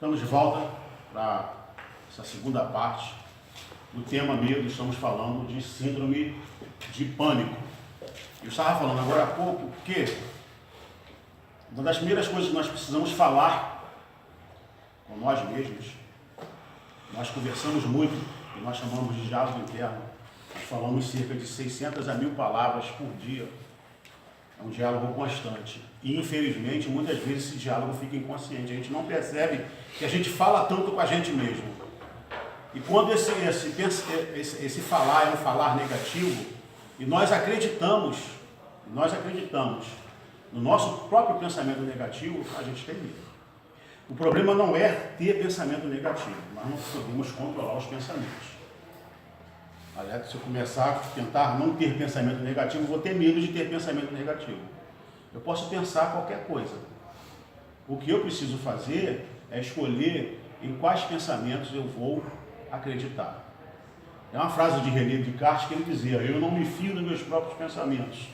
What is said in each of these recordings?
Estamos de volta para essa segunda parte do tema medo. Estamos falando de síndrome de pânico. Eu estava falando agora há pouco que uma das primeiras coisas que nós precisamos falar com nós mesmos, nós conversamos muito, e nós chamamos de diálogo interno. Nós falamos cerca de 600 a 1000 palavras por dia. É um diálogo constante. E, infelizmente, muitas vezes esse diálogo fica inconsciente. A gente não percebe que a gente fala tanto com a gente mesmo. E quando esse falar é um falar negativo, e nós acreditamos no nosso próprio pensamento negativo, a gente tem medo. O problema não é ter pensamento negativo, nós não podemos controlar os pensamentos. Aliás, se eu começar a tentar não ter pensamento negativo, eu vou ter medo de ter pensamento negativo. Eu posso pensar qualquer coisa. O que eu preciso fazer é escolher em quais pensamentos eu vou acreditar. É uma frase de René Descartes que ele dizia: eu não me fio dos meus próprios pensamentos.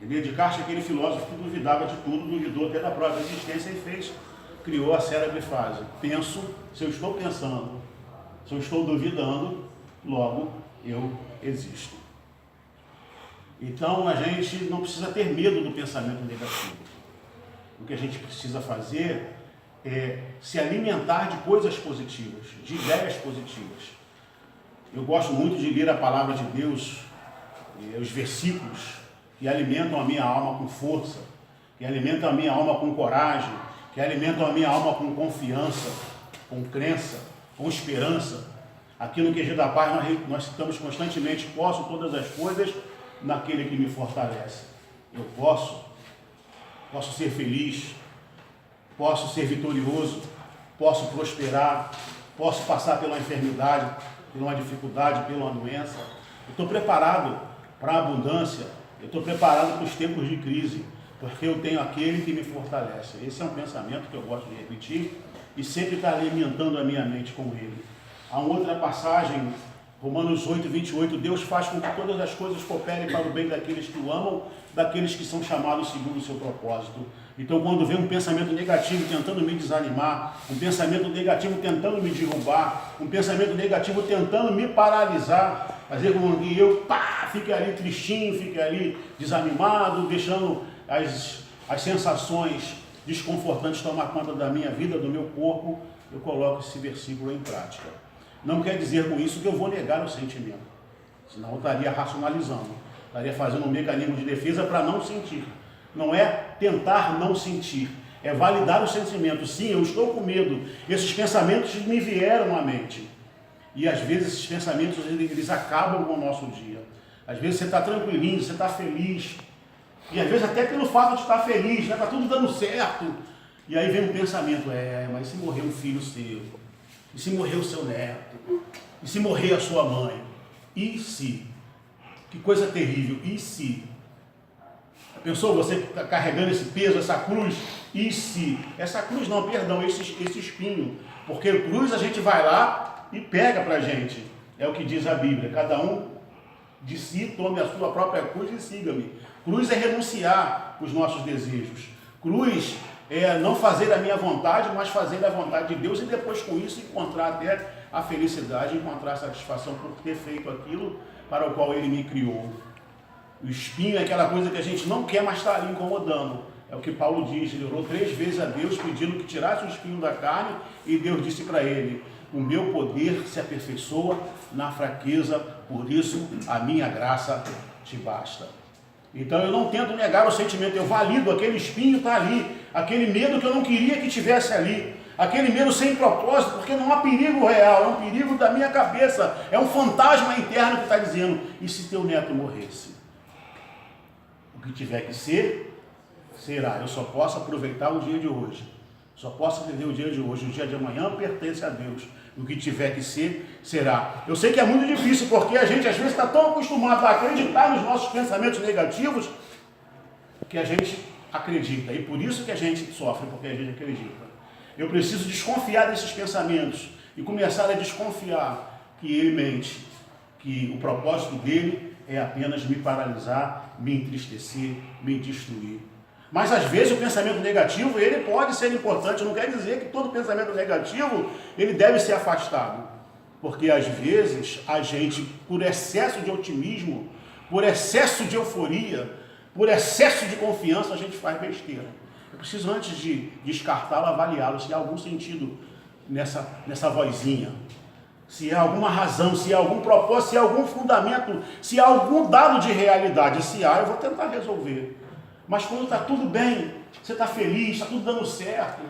René Descartes é aquele filósofo que duvidava de tudo, duvidou até da própria existência e criou a célebre frase: penso, se eu estou pensando, se eu estou duvidando, logo eu existo. Então a gente não precisa ter medo do pensamento negativo. O que a gente precisa fazer é se alimentar de coisas positivas, de ideias positivas. Eu gosto muito de ler a palavra de Deus, os versículos que alimentam a minha alma com força, que alimentam a minha alma com coragem, que alimentam a minha alma com confiança, com crença, com esperança. Aqui no QG da Paz nós citamos constantemente: posso todas as coisas naquele que me fortalece. Eu posso ser feliz, posso ser vitorioso, posso prosperar, posso passar pela enfermidade, pela uma dificuldade, pela uma doença. Eu estou preparado para a abundância, eu estou preparado para os tempos de crise, porque eu tenho aquele que me fortalece. Esse é um pensamento que eu gosto de repetir e sempre estar alimentando a minha mente com ele. Há uma outra passagem, Romanos 8, 28, Deus faz com que todas as coisas cooperem para o bem daqueles que o amam, daqueles que são chamados segundo o seu propósito. Então, quando vem um pensamento negativo tentando me desanimar, um pensamento negativo tentando me derrubar, um pensamento negativo tentando me paralisar, fazer com que eu fique ali tristinho, fique ali desanimado, deixando as sensações desconfortantes tomar conta da minha vida, do meu corpo, eu coloco esse versículo em prática. Não quer dizer com isso que eu vou negar o sentimento, senão eu estaria racionalizando, estaria fazendo um mecanismo de defesa para não sentir. Não é tentar não sentir, é validar o sentimento. Sim, eu estou com medo, esses pensamentos me vieram à mente. E às vezes esses pensamentos eles acabam com o nosso dia. Às vezes você está tranquilinho, você está feliz, e às vezes até pelo fato de estar feliz, está tudo dando certo. E aí vem um pensamento: mas se morrer um filho seu? E se morrer o seu neto? E se morrer a sua mãe? E se? Que coisa terrível. E se? Pensou você carregando esse peso, essa cruz? E se? Essa cruz não, perdão, esse espinho. Porque cruz a gente vai lá e pega pra gente. É o que diz a Bíblia. Cada um de si tome a sua própria cruz e siga-me. Cruz é renunciar os nossos desejos. Cruz é não fazer a minha vontade, mas fazer a vontade de Deus, e depois com isso encontrar até a felicidade, encontrar a satisfação por ter feito aquilo para o qual Ele me criou. O espinho é aquela coisa que a gente não quer mais estar ali incomodando. É o que Paulo diz: ele orou 3 vezes a Deus pedindo que tirasse o espinho da carne, e Deus disse para ele: o meu poder se aperfeiçoa na fraqueza, por isso a minha graça te basta. Então eu não tento negar o sentimento, eu valido, aquele espinho está ali, aquele medo que eu não queria que tivesse ali, aquele medo sem propósito, porque não há perigo real, é um perigo da minha cabeça, é um fantasma interno que está dizendo: e se teu neto morresse? O que tiver que ser, será. Eu só posso aproveitar o dia de hoje, só posso viver o dia de hoje, o dia de amanhã pertence a Deus. O que tiver que ser, será. Eu sei que é muito difícil, porque a gente às vezes está tão acostumado a acreditar nos nossos pensamentos negativos, que a gente acredita, e por isso que a gente sofre, porque a gente acredita. Eu preciso desconfiar desses pensamentos, e começar a desconfiar que ele mente, que o propósito dele é apenas me paralisar, me entristecer, me destruir. Mas às vezes o pensamento negativo, ele pode ser importante, não quer dizer que todo pensamento negativo, ele deve ser afastado. Porque às vezes a gente, por excesso de otimismo, por excesso de euforia, por excesso de confiança, a gente faz besteira. Eu preciso, antes de descartá-lo, avaliá-lo, se há algum sentido nessa vozinha, se há alguma razão, se há algum propósito, se há algum fundamento, se há algum dado de realidade. Se há, eu vou tentar resolver. Mas quando está tudo bem, você está feliz, está tudo dando certo,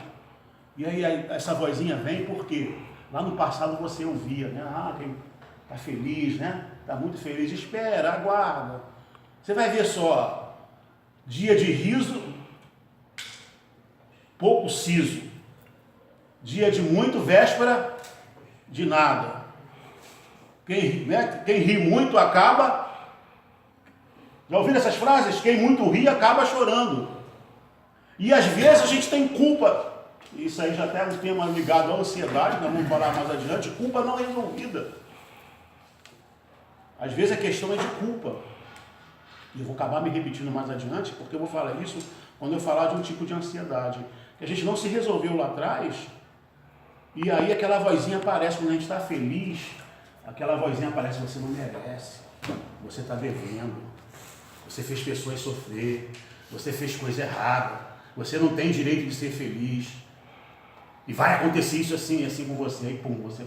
e aí essa vozinha vem, porque lá no passado você ouvia, né? Ah, quem está feliz, né? Está muito feliz, espera, aguarda. Você vai ver só, dia de riso, pouco siso. Dia de muito, véspera de nada. Quem ri muito acaba... Já ouviram essas frases? Quem muito ri acaba chorando. E às vezes a gente tem culpa. Isso aí já tem um tema ligado à ansiedade, nós vamos falar mais adiante. Culpa não resolvida. Às vezes a questão é de culpa. E eu vou acabar me repetindo mais adiante, porque eu vou falar isso quando eu falar de um tipo de ansiedade. Que a gente não se resolveu lá atrás, e aí aquela vozinha aparece quando a gente está feliz. Aquela vozinha aparece: você não merece, você está devendo. Você fez pessoas sofrer, você fez coisa errada, você não tem direito de ser feliz, e vai acontecer isso assim, assim com você, e pum, você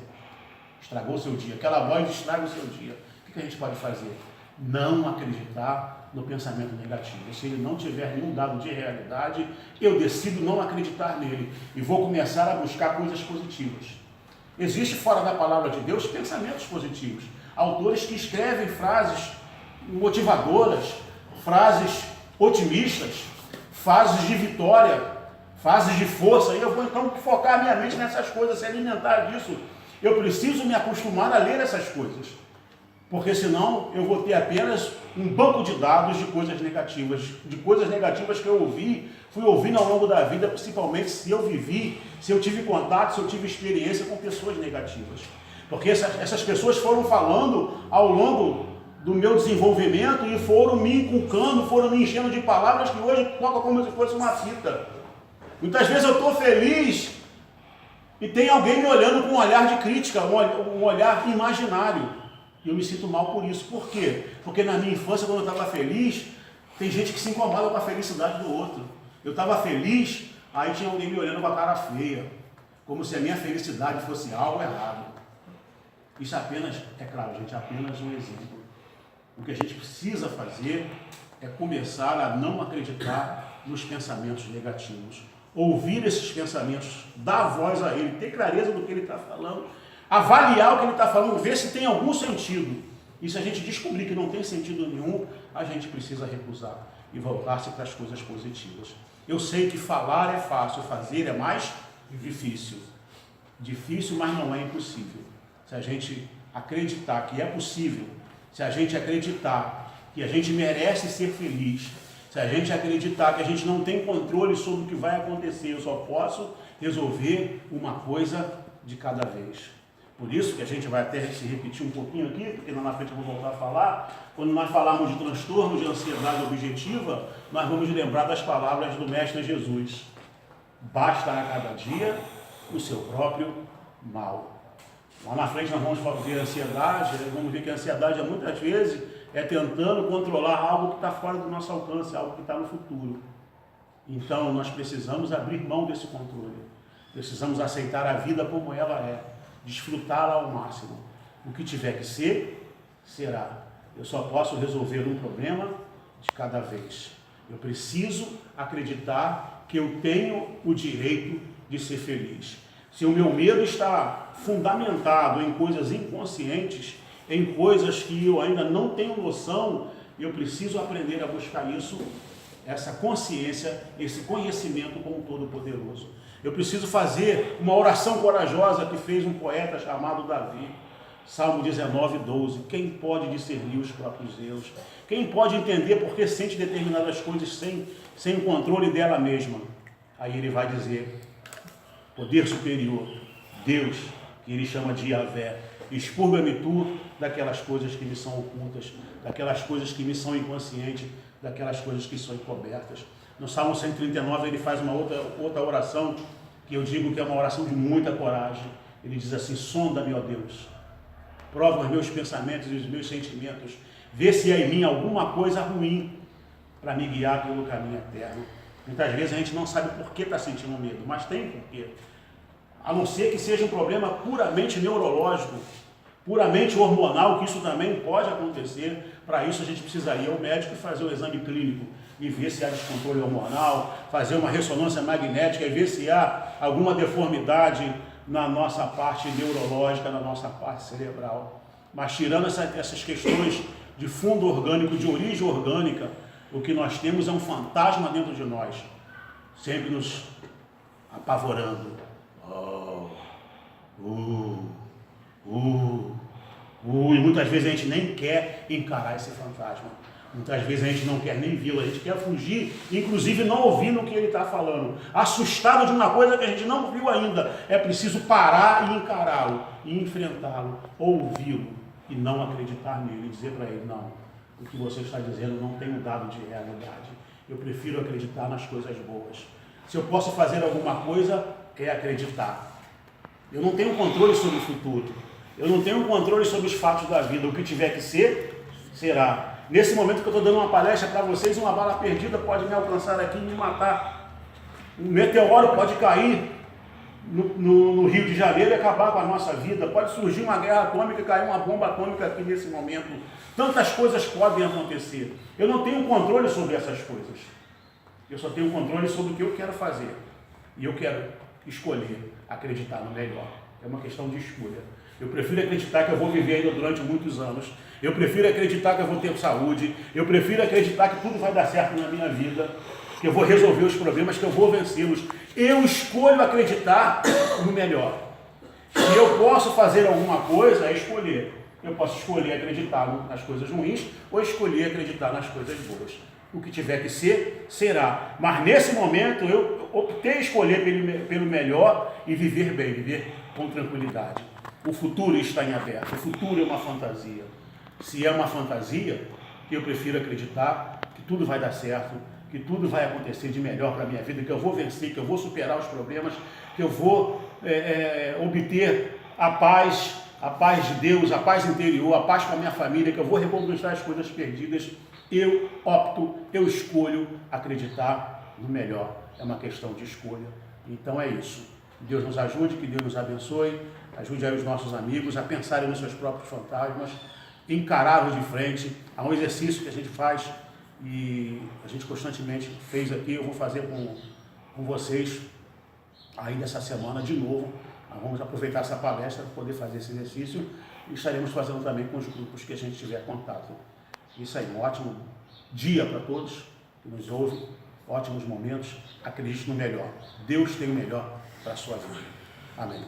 estragou o seu dia. Aquela voz estraga o seu dia. O que a gente pode fazer? Não acreditar no pensamento negativo. Se ele não tiver nenhum dado de realidade, eu decido não acreditar nele, e vou começar a buscar coisas positivas. Existe fora da palavra de Deus pensamentos positivos, autores que escrevem frases motivadoras, frases otimistas, frases de vitória, frases de força. E eu vou então focar a minha mente nessas coisas, se alimentar disso. Eu preciso me acostumar a ler essas coisas, porque senão eu vou ter apenas um banco de dados de coisas negativas que eu fui ouvindo ao longo da vida, principalmente se eu vivi, se eu tive contato, se eu tive experiência com pessoas negativas. Porque essas pessoas foram falando ao longo do meu desenvolvimento e foram me inculcando, foram me enchendo de palavras que hoje tocam como se fosse uma fita. Muitas vezes eu estou feliz e tem alguém me olhando com um olhar de crítica, um olhar imaginário. E eu me sinto mal por isso. Por quê? Porque na minha infância, quando eu estava feliz, tem gente que se incomoda com a felicidade do outro. Eu estava feliz, aí tinha alguém me olhando com a cara feia, como se a minha felicidade fosse algo errado. Isso apenas, é claro, gente, é apenas um exemplo. O que a gente precisa fazer é começar a não acreditar nos pensamentos negativos. Ouvir esses pensamentos, dar voz a ele, ter clareza do que ele está falando, avaliar o que ele está falando, ver se tem algum sentido. E se a gente descobrir que não tem sentido nenhum, a gente precisa recusar e voltar-se para as coisas positivas. Eu sei que falar é fácil, fazer é mais difícil. Difícil, mas não é impossível. Se a gente acreditar que é possível, se a gente acreditar que a gente merece ser feliz, se a gente acreditar que a gente não tem controle sobre o que vai acontecer, eu só posso resolver uma coisa de cada vez. Por isso que a gente vai até se repetir um pouquinho aqui, porque lá na frente eu vou voltar a falar. Quando nós falarmos de transtorno de ansiedade objetiva, nós vamos lembrar das palavras do Mestre Jesus: basta a cada dia o seu próprio mal. Lá na frente nós vamos ver a ansiedade, vamos ver que a ansiedade muitas vezes é tentando controlar algo que está fora do nosso alcance, algo que está no futuro. Então nós precisamos abrir mão desse controle, precisamos aceitar a vida como ela é, desfrutá-la ao máximo. O que tiver que ser, será. Eu só posso resolver um problema de cada vez. Eu preciso acreditar que eu tenho o direito de ser feliz. Se o meu medo está fundamentado em coisas inconscientes, em coisas que eu ainda não tenho noção, eu preciso aprender a buscar isso, essa consciência, esse conhecimento com o Todo-Poderoso. Eu preciso fazer uma oração corajosa que fez um poeta chamado Davi. Salmo 19, 12. Quem pode discernir os próprios erros? Quem pode entender por que sente determinadas coisas sem o controle dela mesma? Aí ele vai dizer: poder superior, Deus, que ele chama de Yahvé, expurga-me tu daquelas coisas que me são ocultas, daquelas coisas que me são inconscientes, daquelas coisas que são encobertas. No Salmo 139 ele faz uma outra oração, que eu digo que é uma oração de muita coragem. Ele diz assim: sonda-me, ó Deus, prova os meus pensamentos e os meus sentimentos, vê se há em mim alguma coisa ruim para me guiar pelo caminho eterno. Muitas vezes a gente não sabe por que está sentindo medo, mas tem porquê. A não ser que seja um problema puramente neurológico, puramente hormonal, que isso também pode acontecer. Para isso a gente precisaria ir ao médico e fazer o exame clínico e ver se há descontrole hormonal, fazer uma ressonância magnética e ver se há alguma deformidade na nossa parte neurológica, na nossa parte cerebral. Mas tirando essas questões de fundo orgânico, de origem orgânica, o que nós temos é um fantasma dentro de nós, sempre nos apavorando. E muitas vezes a gente nem quer encarar esse fantasma. Muitas vezes a gente não quer nem vê-lo, a gente quer fugir, inclusive não ouvindo o que ele está falando. Assustado de uma coisa que a gente não viu ainda. É preciso parar e encará-lo, e enfrentá-lo, ouvi-lo e não acreditar nele, e dizer para ele: não, o que você está dizendo não tem um dado de realidade. Eu prefiro acreditar nas coisas boas. Se eu posso fazer alguma coisa, é acreditar. Eu não tenho controle sobre o futuro. Eu não tenho controle sobre os fatos da vida. O que tiver que ser, será. Nesse momento que eu estou dando uma palestra para vocês, uma bala perdida pode me alcançar aqui e me matar. Um meteoro pode cair no Rio de Janeiro e acabar com a nossa vida. Pode surgir uma guerra atômica e cair uma bomba atômica aqui nesse momento. Tantas coisas podem acontecer. Eu não tenho controle sobre essas coisas. Eu só tenho controle sobre o que eu quero fazer. E eu quero escolher acreditar no melhor. É uma questão de escolha. Eu prefiro acreditar que eu vou viver ainda durante muitos anos. Eu prefiro acreditar que eu vou ter saúde. Eu prefiro acreditar que tudo vai dar certo na minha vida, que eu vou resolver os problemas, que eu vou vencê-los. Eu escolho acreditar no melhor. Se eu posso fazer alguma coisa, é escolher. Eu posso escolher acreditar nas coisas ruins ou escolher acreditar nas coisas boas. O que tiver que ser, será. Mas nesse momento eu optei escolher pelo melhor e viver bem, viver com tranquilidade. O futuro está em aberto. O futuro é uma fantasia. Se é uma fantasia, eu prefiro acreditar que tudo vai dar certo, que tudo vai acontecer de melhor para a minha vida, que eu vou vencer, que eu vou superar os problemas, que eu vou obter a paz de Deus, a paz interior, a paz com a minha família, que eu vou reconquistar as coisas perdidas. Eu opto, eu escolho acreditar no melhor. É uma questão de escolha. Então é isso. Deus nos ajude, que Deus nos abençoe, ajude aí os nossos amigos a pensarem nos seus próprios fantasmas, encará-los de frente. Há um exercício que a gente faz e a gente constantemente fez aqui, eu vou fazer com vocês ainda essa semana de novo. Vamos aproveitar essa palestra para poder fazer esse exercício e estaremos fazendo também com os grupos que a gente tiver contato. Isso aí, um ótimo dia para todos que nos ouvem, ótimos momentos. Acredite no melhor. Deus tem o melhor para a sua vida. Amém.